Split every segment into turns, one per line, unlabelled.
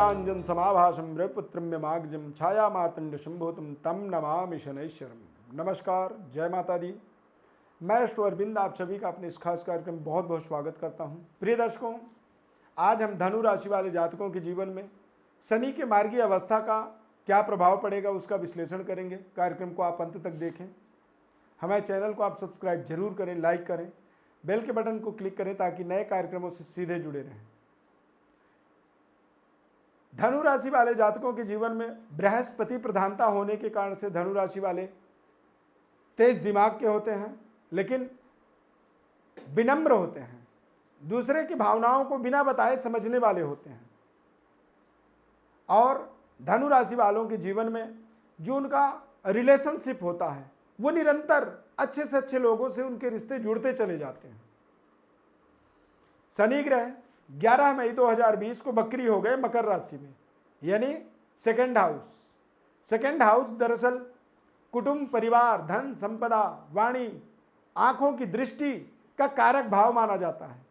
ज्ञानांजन समाभाषम रविपुत्रम मागजम छाया मार्तंड शंभुतम तम नमामि शनैश्वरम। नमस्कार, जय माता दी। मैं अष्टो अरविंद आप सभी का अपने इस खास कार्यक्रम में बहुत बहुत स्वागत करता हूं। प्रिय दर्शकों, आज हम धनु राशि वाले जातकों के जीवन में शनि के मार्गीय अवस्था का क्या प्रभाव पड़ेगा उसका विश्लेषण करेंगे। कार्यक्रम को आप अंत तक देखें। हमारे चैनल को आप सब्सक्राइब जरूर करें, लाइक करें, बेल के बटन को क्लिक करें ताकि नए कार्यक्रमों से सीधे जुड़े रहें। धनु राशि वाले जातकों के जीवन में बृहस्पति प्रधानता होने के कारण से धनु राशि वाले तेज दिमाग के होते हैं, लेकिन विनम्र होते हैं, दूसरे की भावनाओं को बिना बताए समझने वाले होते हैं। और धनु राशि वालों के जीवन में जो उनका रिलेशनशिप होता है वो निरंतर अच्छे से अच्छे लोगों से उनके रिश्ते जुड़ते चले जाते हैं। शनि ग्रह 11 मई 2020 को बकरी हो गए मकर राशि में, यानी सेकंड हाउस। सेकंड हाउस दरअसल कुटुंब, परिवार, धन, संपदा, वाणी, आंखों की दृष्टि का कारक भाव माना जाता है।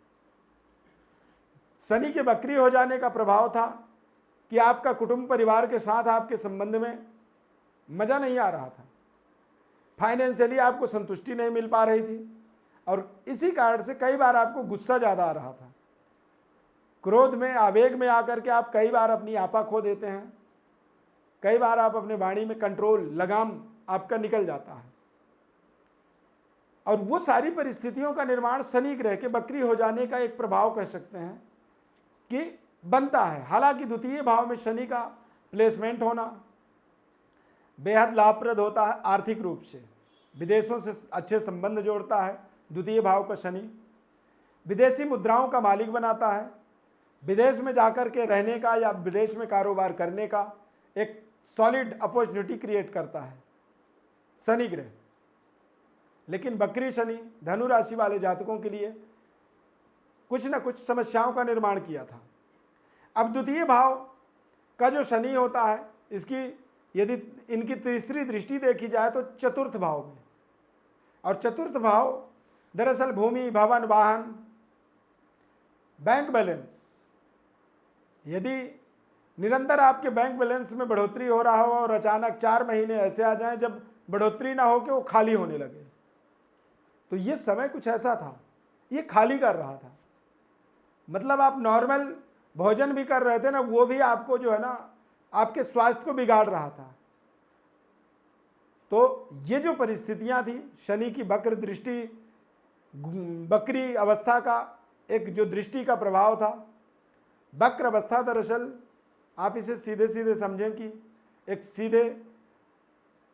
शनि के बकरी हो जाने का प्रभाव था कि आपका कुटुंब परिवार के साथ आपके संबंध में मजा नहीं आ रहा था, फाइनेंशियली आपको संतुष्टि नहीं मिल पा रही थी और इसी कारण से कई बार आपको गुस्सा ज़्यादा आ रहा था। क्रोध में, आवेग में आकर के आप कई बार अपनी आपा खो देते हैं। कई बार आप अपने वाणी में कंट्रोल, लगाम आपका निकल जाता है। और वो सारी परिस्थितियों का निर्माण शनि ग्रह के बकरी हो जाने का एक प्रभाव कह सकते हैं कि बनता है। हालांकि द्वितीय भाव में शनि का प्लेसमेंट होना बेहद लाभप्रद होता है। आर्थिक रूप से विदेशों से अच्छे संबंध जोड़ता है। द्वितीय भाव का शनि विदेशी मुद्राओं का मालिक बनाता है। विदेश में जाकर के रहने का या विदेश में कारोबार करने का एक सॉलिड अपॉर्चुनिटी क्रिएट करता है शनि ग्रह। लेकिन बकरी शनि धनु राशि वाले जातकों के लिए कुछ न कुछ समस्याओं का निर्माण किया था। अब द्वितीय भाव का जो शनि होता है, इसकी यदि इनकी तीसरी दृष्टि देखी जाए तो चतुर्थ भाव में, और चतुर्थ भाव दरअसल भूमि, भवन, वाहन, बैंक बैलेंस। यदि निरंतर आपके बैंक बैलेंस में बढ़ोतरी हो रहा हो और अचानक 4 महीने ऐसे आ जाएं जब बढ़ोतरी ना हो कि वो खाली होने लगे, तो ये समय कुछ ऐसा था, ये खाली कर रहा था। मतलब आप नॉर्मल भोजन भी कर रहे थे ना, वो भी आपको जो है ना आपके स्वास्थ्य को बिगाड़ रहा था। तो ये जो परिस्थितियां थी, शनि की वक्र दृष्टि, बकरी अवस्था का एक जो दृष्टि का प्रभाव था। वक्र अवस्था दरअसल आप इसे सीधे सीधे समझें कि एक सीधे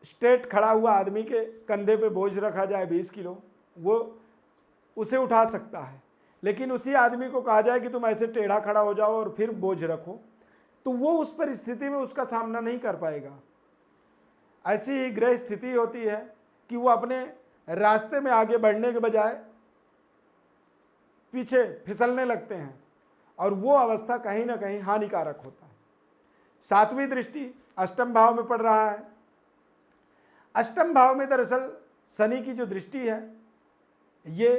स्ट्रेट खड़ा हुआ आदमी के कंधे पे बोझ रखा जाए 20 किलो, वो उसे उठा सकता है, लेकिन उसी आदमी को कहा जाए कि तुम ऐसे टेढ़ा खड़ा हो जाओ और फिर बोझ रखो, तो वो उस परिस्थिति में उसका सामना नहीं कर पाएगा। ऐसी ही ग्रह स्थिति होती है कि वो अपने रास्ते में आगे बढ़ने के बजाय पीछे फिसलने लगते हैं और वो अवस्था कहीं ना कहीं हानिकारक होता है। 7वीं दृष्टि अष्टम भाव में पड़ रहा है। अष्टम भाव में दरअसल शनि की जो दृष्टि है ये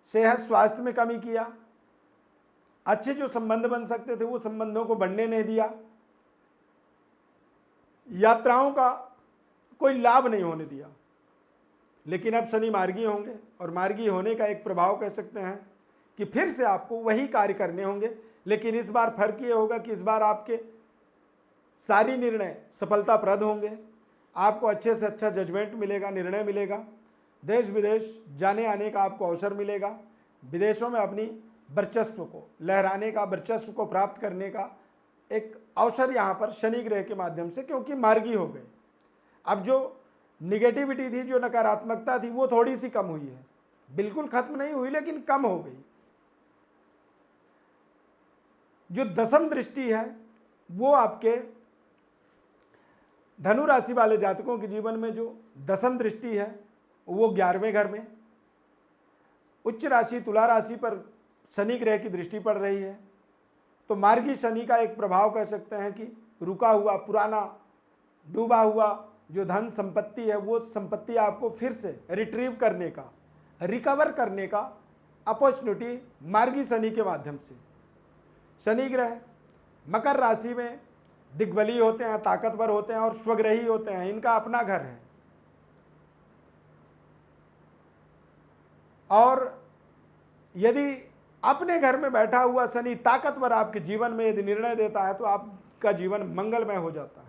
सेहत, स्वास्थ्य में कमी किया। अच्छे जो संबंध बन सकते थे वो संबंधों को बढ़ने नहीं दिया। यात्राओं का कोई लाभ नहीं होने दिया। लेकिन अब शनि मार्गी होंगे और मार्गी होने का एक प्रभाव कह सकते हैं कि फिर से आपको वही कार्य करने होंगे, लेकिन इस बार फर्क ये होगा कि इस बार आपके सारी निर्णय सफलताप्रद होंगे। आपको अच्छे से अच्छा जजमेंट मिलेगा, निर्णय मिलेगा। देश विदेश जाने आने का आपको अवसर मिलेगा। विदेशों में अपनी वर्चस्व को लहराने का, वर्चस्व को प्राप्त करने का एक अवसर यहाँ पर शनि ग्रह के माध्यम से, क्योंकि मार्गी हो गए। अब जो निगेटिविटी थी, जो नकारात्मकता थी, वो थोड़ी सी कम हुई है। बिल्कुल खत्म नहीं हुई, लेकिन कम हो गई। जो दशम दृष्टि है वो आपके धनु राशि वाले जातकों के जीवन में जो दशम दृष्टि है वो 11वें घर में उच्च राशि तुला राशि पर शनि ग्रह की दृष्टि पड़ रही है। तो मार्गी शनि का एक प्रभाव कह सकते हैं कि रुका हुआ, पुराना, डूबा हुआ जो धन संपत्ति है वो संपत्ति आपको फिर से रिट्रीव करने का, रिकवर करने का अपॉर्चुनिटी मार्गी शनि के माध्यम से। शनि ग्रह मकर राशि में दिग्बली होते हैं, ताकतवर होते हैं और स्वग्रही होते हैं, इनका अपना घर है। और यदि अपने घर में बैठा हुआ शनि ताकतवर आपके जीवन में यदि निर्णय देता है तो आपका जीवन मंगलमय हो जाता है।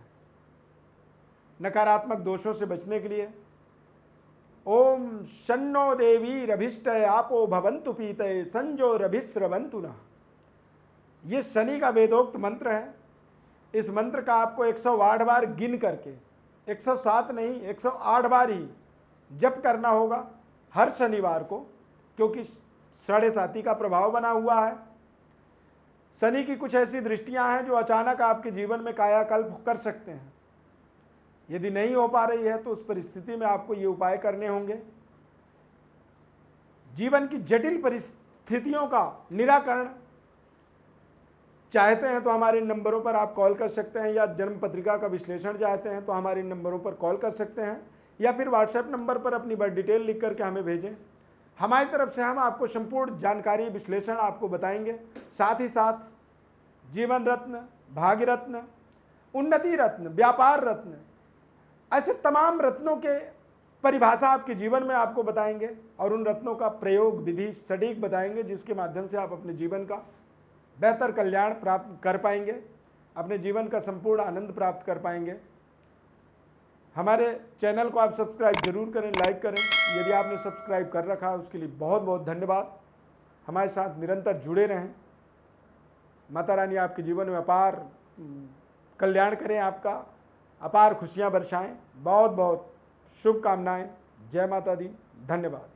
नकारात्मक दोषों से बचने के लिए ओम शन्नो देवी रभिष्टय आपो भवन्तु पीतये संजो रभिस्रवन्तु नः, ये शनि का वेदोक्त मंत्र है। इस मंत्र का आपको 108 बार गिन करके, 107 नहीं 108 बार ही जप करना होगा हर शनिवार को, क्योंकि 7.5 का प्रभाव बना हुआ है। शनि की कुछ ऐसी दृष्टियां हैं जो अचानक आपके जीवन में कायाकल्प कर सकते हैं। यदि नहीं हो पा रही है तो उस परिस्थिति में आपको ये उपाय करने होंगे। जीवन की जटिल परिस्थितियों का निराकरण चाहते हैं तो हमारे इन नंबरों पर आप कॉल कर सकते हैं, या जन्म पत्रिका का विश्लेषण चाहते हैं तो हमारे इन नंबरों पर कॉल कर सकते हैं, या फिर व्हाट्सएप नंबर पर अपनी बर्थ डिटेल लिख करके हमें भेजें। हमारी तरफ से हम आपको संपूर्ण जानकारी विश्लेषण आपको बताएंगे। साथ ही साथ जीवन रत्न, भाग्य रत्न, उन्नति रत्न, व्यापार रत्न, ऐसे तमाम रत्नों के परिभाषा आपके जीवन में आपको बताएंगे और उन रत्नों का प्रयोग विधि सटीक बताएंगे, जिसके माध्यम से आप अपने जीवन का बेहतर कल्याण प्राप्त कर पाएंगे, अपने जीवन का संपूर्ण आनंद प्राप्त कर पाएंगे। हमारे चैनल को आप सब्सक्राइब जरूर करें, लाइक करें। यदि आपने सब्सक्राइब कर रखा है उसके लिए बहुत बहुत धन्यवाद। हमारे साथ निरंतर जुड़े रहें। माता रानी आपके जीवन में अपार कल्याण करें, आपका अपार खुशियां बरसाएं। बहुत बहुत शुभकामनाएं। जय माता दी। धन्यवाद।